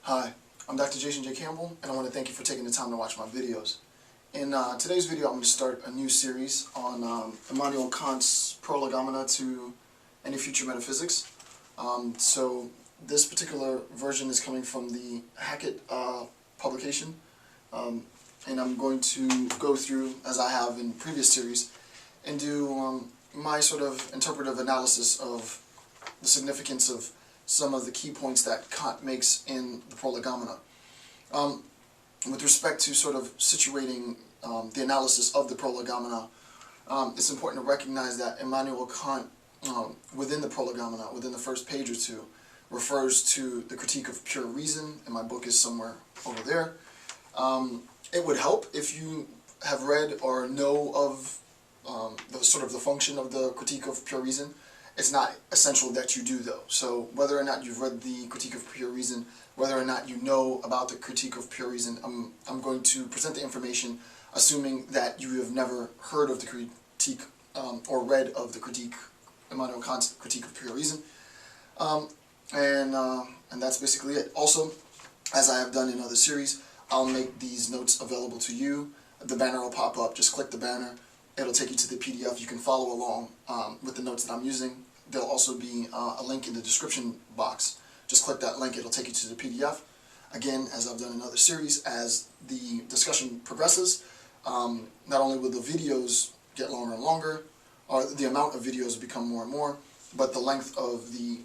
Hi, I'm Dr. Jason J. Campbell, and I want to thank you for taking the time to watch my videos. In today's video, I'm going to start a new series on Immanuel Kant's Prolegomena to Any Future Metaphysics. So this particular version is coming from the Hackett publication, and I'm going to go through, as I have in previous series, and do my sort of interpretive analysis of the significance of some of the key points that Kant makes in the Prolegomena. With respect to sort of situating the analysis of the Prolegomena, it's important to recognize that Immanuel Kant, within the Prolegomena, within the first page or two, refers to the critique of pure reason, and my book is somewhere over there. It would help if you have read or know of the function of the critique of pure reason. It's not essential that you do, though. So whether or not you've read the Critique of Pure Reason, whether or not you know about the Critique of Pure Reason, I'm going to present the information assuming that you have never heard of the critique or read of the critique, Immanuel Kant's Critique of Pure Reason. And that's basically it. Also, as I have done in other series, I'll make these notes available to you. The banner will pop up. Just click the banner. It'll take you to the PDF. You can follow along with the notes that I'm using. There'll also be a link in the description box. Just click that link. It'll take you to the PDF. Again, as I've done in other series, as the discussion progresses, not only will the videos get longer and longer, or the amount of videos become more and more, but the length of the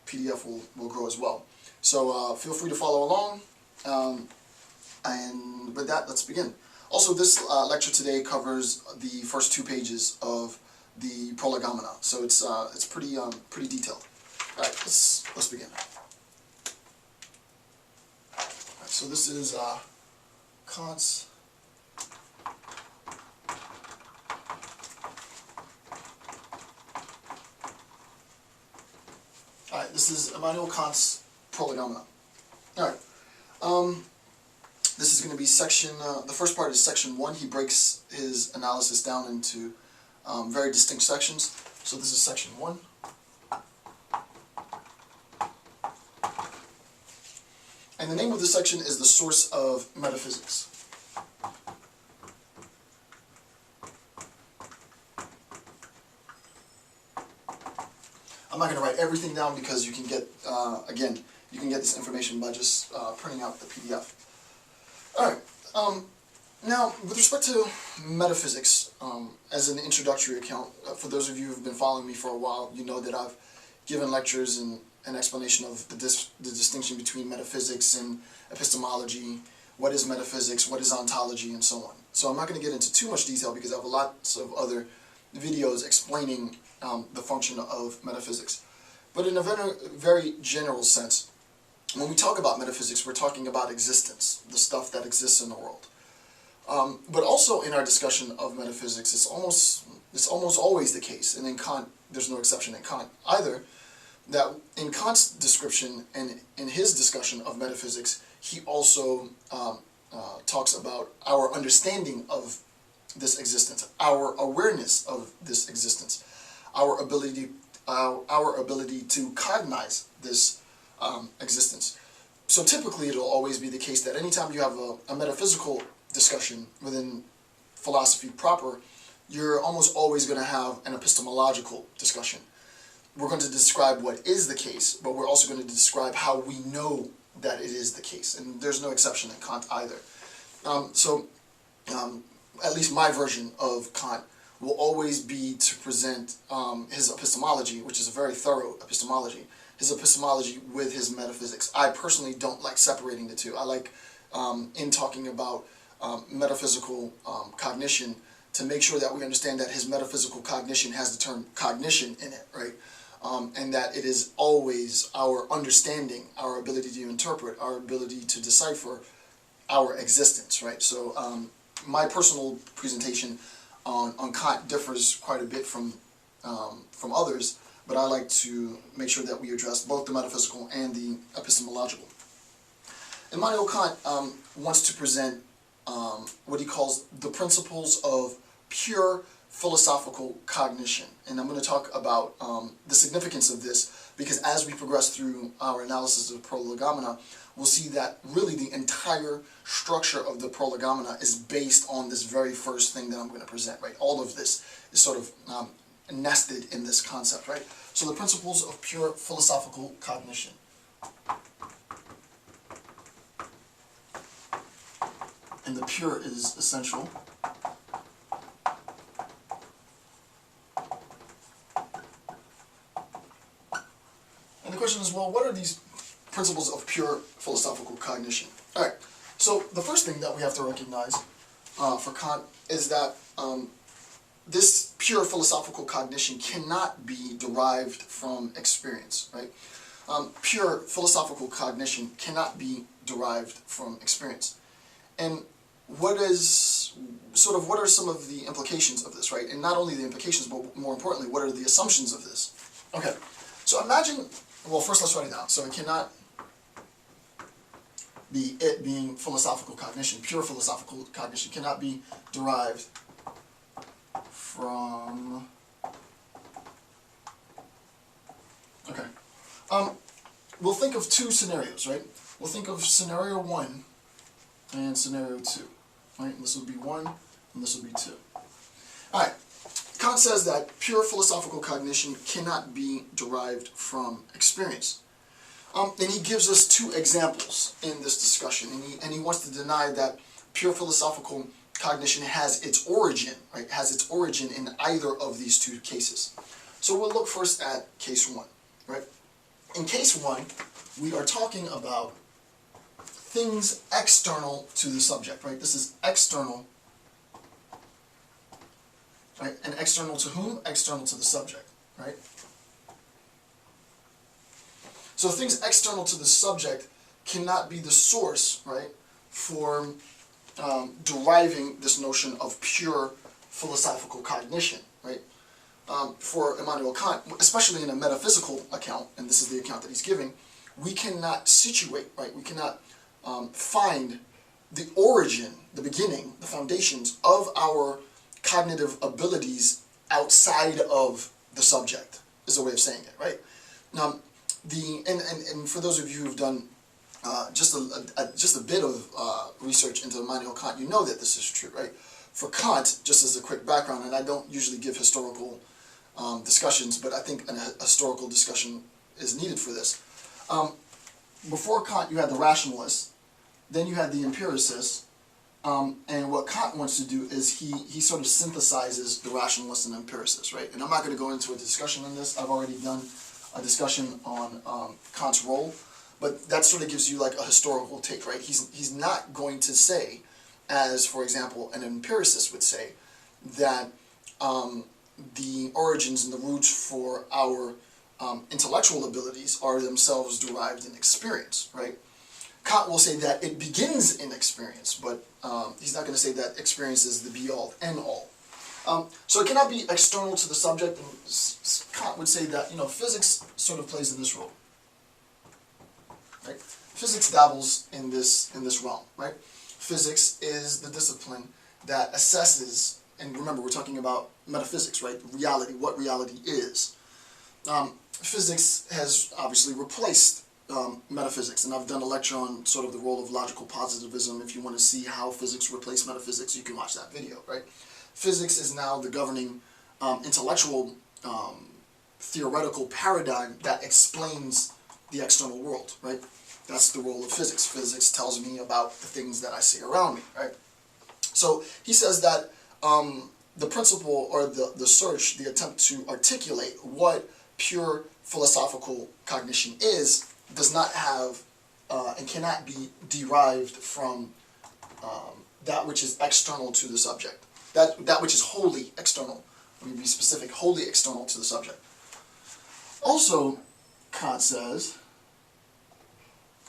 PDF will grow as well. So feel free to follow along. And with that, let's begin. Also, this lecture today covers the first 2 pages of the Prolegomena, so it's pretty detailed. All right, let's begin. All right, so this is Kant's this is Immanuel Kant's Prolegomena. All right. This is going to be section, the first part is section 1. He breaks his analysis down into very distinct sections. So this is section 1. And the name of this section is the source of metaphysics. I'm not going to write everything down because you can get, again, you can get this information by just printing out the PDF. Alright, now with respect to metaphysics, as an introductory account, for those of you who have been following me for a while, you know that I've given lectures and an explanation of the distinction between metaphysics and epistemology, what is metaphysics, what is ontology, and so on. So I'm not going to get into too much detail because I have lots of other videos explaining the function of metaphysics. But in a very general sense, when we talk about metaphysics, we're talking about existence, the stuff that exists in the world. But also in our discussion of metaphysics, it's almost always the case, and in Kant, there's no exception in Kant either, that in Kant's description and in his discussion of metaphysics, he also talks about our understanding of this existence, our awareness of this existence, our ability to cognize this existence. So typically it'll always be the case that anytime you have a metaphysical discussion within philosophy proper, you're almost always going to have an epistemological discussion. We're going to describe what is the case, but we're also going to describe how we know that it is the case, and there's no exception in Kant either. At least my version of Kant will always be to present his epistemology, which is a very thorough epistemology, his epistemology with his metaphysics. I personally don't like separating the two. I like, in talking about metaphysical cognition, to make sure that we understand that his metaphysical cognition has the term cognition in it, right? And that it is always our understanding, our ability to interpret, our ability to decipher our existence, right? So my personal presentation on Kant differs quite a bit from others, but I like to make sure that we address both the metaphysical and the epistemological. Immanuel Kant wants to present what he calls the principles of pure philosophical cognition. And I'm going to talk about the significance of this, because as we progress through our analysis of Prolegomena, we'll see that really the entire structure of the Prolegomena is based on this very first thing that I'm going to present, right? All of this is sort of nested in this concept, right? So the principles of pure philosophical cognition. And the pure is essential. And the question is, well, what are these principles of pure philosophical cognition? All right, so the first thing that we have to recognize for Kant is that this pure philosophical cognition cannot be derived from experience, right? Pure philosophical cognition cannot be derived from experience. And what are some of the implications of this, right? And not only the implications, but more importantly, what are the assumptions of this? Okay, so imagine, well, first let's write it down. So it cannot be it being philosophical cognition. Pure philosophical cognition cannot be derived from, okay. We'll think of two scenarios, right? We'll think of scenario 1 and scenario 2, right? And this would be 1 and this would be 2. All right, Kant says that pure philosophical cognition cannot be derived from experience. And he gives us two examples in this discussion, and he wants to deny that pure philosophical cognition has its origin, right? Has its origin in either of these two cases. So we'll look first at case 1, right? In case 1, we are talking about things external to the subject, right? This is external, right? And external to whom? External to the subject, right? So things external to the subject cannot be the source, right, for deriving this notion of pure philosophical cognition, right? For Immanuel Kant, especially in a metaphysical account, and this is the account that he's giving, we cannot situate, right? We cannot find the origin, the beginning, the foundations of our cognitive abilities outside of the subject, is a way of saying it, right? Now, and for those of you who've done just a bit of research into Immanuel Kant, you know that this is true, right? For Kant, just as a quick background, and I don't usually give historical discussions, but I think a historical discussion is needed for this. Before Kant, you had the rationalists, then you had the empiricists, and what Kant wants to do is he sort of synthesizes the rationalists and empiricists, right? And I'm not going to go into a discussion on this. I've already done a discussion on Kant's role, but that sort of gives you like a historical take, right? He's not going to say, as for example an empiricist would say, that the origins and the roots for our intellectual abilities are themselves derived in experience, right? Kant will say that it begins in experience, but he's not going to say that experience is the be-all, end-all. So it cannot be external to the subject, and Kant would say that, physics sort of plays in this role, right? Physics dabbles in this realm, right? Physics is the discipline that assesses, and remember we're talking about metaphysics, right? Reality, what reality is. Physics has obviously replaced metaphysics, and I've done a lecture on sort of the role of logical positivism. If you want to see how physics replaced metaphysics, you can watch that video, right? Physics is now the governing intellectual theoretical paradigm that explains the external world, right? That's the role of physics. Physics tells me about the things that I see around me, right? So he says that the principle, or the search, the attempt to articulate what pure philosophical cognition is, does not have and cannot be derived from that which is external to the subject. That which is wholly external. Let me be specific, wholly external to the subject. Also, Kant says,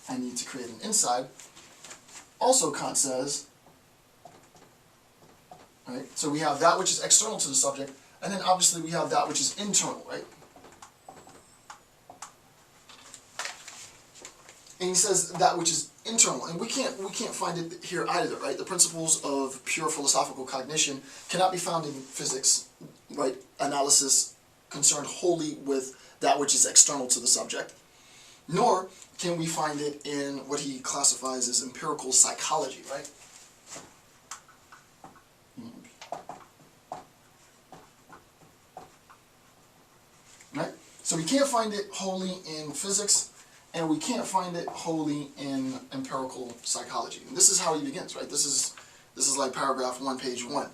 I need to create an inside. Also, Kant says, right? So we have that which is external to the subject, and then obviously we have that which is internal, right? And he says that which is internal, and we can't find it here either, right? The principles of pure philosophical cognition cannot be found in physics, right? Analysis concerned wholly with that which is external to the subject, nor can we find it in what he classifies as empirical psychology, right? Right? So we can't find it wholly in physics, and we can't find it wholly in empirical psychology. And this is how he begins, right? This is like paragraph 1, page 1.